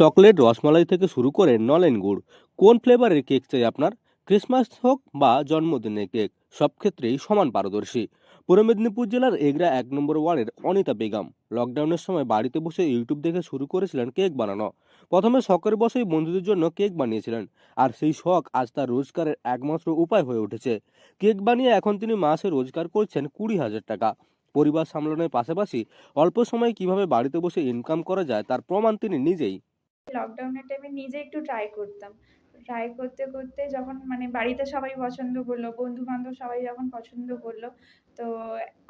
Chocolate, rasmalai থেকে শুরু করে নলেন গুড়, কোন ফ্লেভারের কেক চাই আপনার? ক্রিসমাস হোক বা জন্মদিনের কেক, সব ক্ষেত্রেই সমান পারদর্শী। পূর্ব মেদিনীপুর জেলার এগরা 1 নম্বর ওয়ার্ডের অনিতা বেগম লকডাউনের সময় বাড়িতে বসে ইউটিউব দেখে শুরু করেছিলেন কেক বানানো। প্রথমে শখের বসেই বন্ধুদের জন্য কেক বানিয়েছিলেন, আর সেই শখ আজ তার রোজগারের একমাত্র উপায় হয়ে উঠেছে। কেক বানিয়ে এখন তিনি মাসে রোজগার করছেন 20,000 টাকা। পরিবার সামলানোর পাশাপাশি অল্প সময়ে কিভাবে বাড়িতে বসে ইনকাম করা যায় তার প্রমাণ তিনি নিজেই। লকডাউনের টাইমে নিজে একটু ট্রাই করতাম। ট্রাই করতে, করতে যখন মানে বাড়িতে সবাই পছন্দ করলো, বন্ধু-বান্ধব সবাই যখন পছন্দ করলো, তো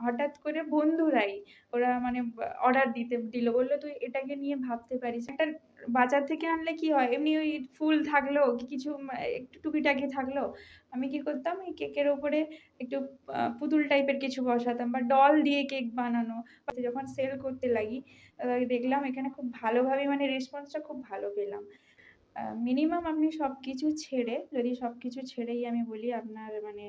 হঠাৎ করে বন্ধুরাই ওরা মানে অর্ডার দিল। বলল, "তুই এটাকে নিয়ে ভাবতে পারিস।" একটা বাজার থেকে আনলে কি হয়? এমনি ওই ফুল থাকলো, কিছু একটু টুকিটাকি থাকলো। আমি কি করতাম? এই কেকের উপরে একটু পুতুল টাইপের কিছু বসাতাম বা ডল দিয়ে কেক বানানো। যখন সেল করতে লাগি দেখলাম এখানে খুব ভালোভাবে মানে রেসপন্সটা খুব ভালো পেলাম। মিনিমাম আপনি সবকিছু ছেড়ে, যদি সবকিছু ছেড়েই আমি বলি আপনার মানে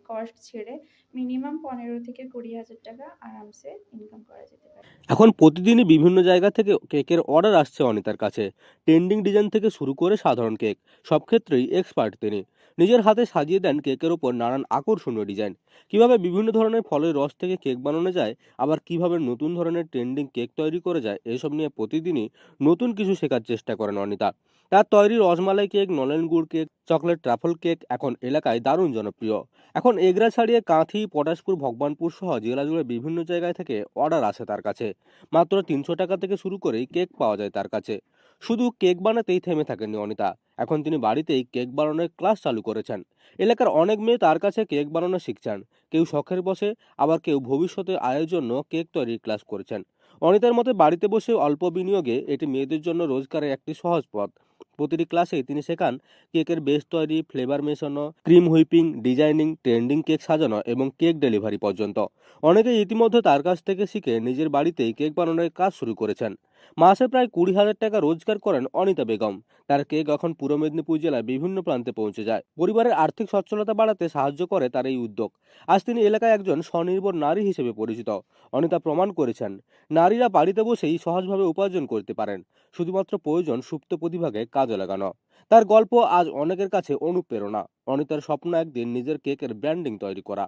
কস্ট ছেড়ে মিনিমাম 15 থেকে 20,000 টাকা আরামসে ইনকাম করা যেতে পারে। এখন প্রতিদিনই বিভিন্ন জায়গা থেকে কেকের অর্ডার আসছে অনিতার কাছে। ট্রেন্ডিং ডিজাইন থেকে শুরু করে সাধারণ কেক, সব ক্ষেত্রেই এক্সপার্ট তিনি। নিজের হাতে সাজিয়ে দেন কেকের ওপর নানান আকর্ষণীয় ডিজাইন। কিভাবে বিভিন্ন ধরনের ফলের রস থেকে কেক বানানো যায়, আবার কিভাবে নতুন ধরনের ট্রেন্ডিং কেক তৈরি করা যায়, এসব নিয়ে প্রতিদিনই নতুন কিছু শেখার চেষ্টা করেন অনিতা। তার তৈরি রসমালাই কেক, নলেন গুড় কেক, চকলেট ট্রাফল কেক এখন এলাকায় দারুণ জনপ্রিয়। এখন এগরা ছাড়িয়ে কাঁথি, পটাশপুর, ভগবানপুর সহ জেলা জুড়ে বিভিন্ন জায়গায় থেকে অর্ডার আসে তার কাছে। মাত্র 300 টাকা থেকে শুরু করেই কেক পাওয়া যায় তার কাছে। শুধু কেক বানাতেই থেমে থাকেননি অনিতা, এখন তিনি বাড়িতেই কেক বানানোর ক্লাস চালু করেছেন। এলাকার অনেক মেয়ে তার কাছে কেক বানানো শিখছেন। কেউ শখের বসে, আবার কেউ ভবিষ্যতে আয়ের জন্য কেক তৈরির ক্লাস করেছেন। অনিতার মতে বাড়িতে বসে অল্প বিনিয়োগে এটি মেয়েদের জন্য রোজগারের একটি সহজ পথ। প্রতিটি ক্লাসে তিনি শেখান কেকের বেস তৈরি, ফ্লেভার মেশানো, cream whipping, designing, trending cake সাজানো এবং কেক ডেলিভারি পর্যন্ত। অনেকেই ইতিমধ্যে তার কাছ থেকে শিখে নিজের বাড়িতেই কেক বানানোর কাজ শুরু করেছেন। মাসে প্রায় 20,000 টাকা রোজগার করেন অনিতা বেগম। তার কেক এখন পূর্ব মেদিনীপুর জেলার বিভিন্ন প্রান্তে পৌঁছে যায়। পরিবারের আর্থিক সচ্ছলতা বাড়াতে সাহায্য করে তার এই উদ্যোগ। আজ তিনি এলাকায় একজন স্বনির্ভর নারী হিসেবে পরিচিত। অনিতা প্রমাণ করেছেন নারীরা বাড়িতে বসেই সহজভাবে উপার্জন করতে পারেন, শুধুমাত্র প্রয়োজন সুপ্ত প্রতিভাকে কাজে লাগানো। তার গল্প আজ অনেকের কাছে অনুপ্রেরণা। অনিতার স্বপ্ন একদিন নিজের কেকের ব্র্যান্ডিং তৈরি করা।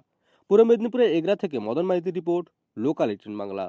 পূর্ব মেদিনীপুরের এগরা থেকে মদন মাইতির রিপোর্ট, লোকাল 18 বাংলা।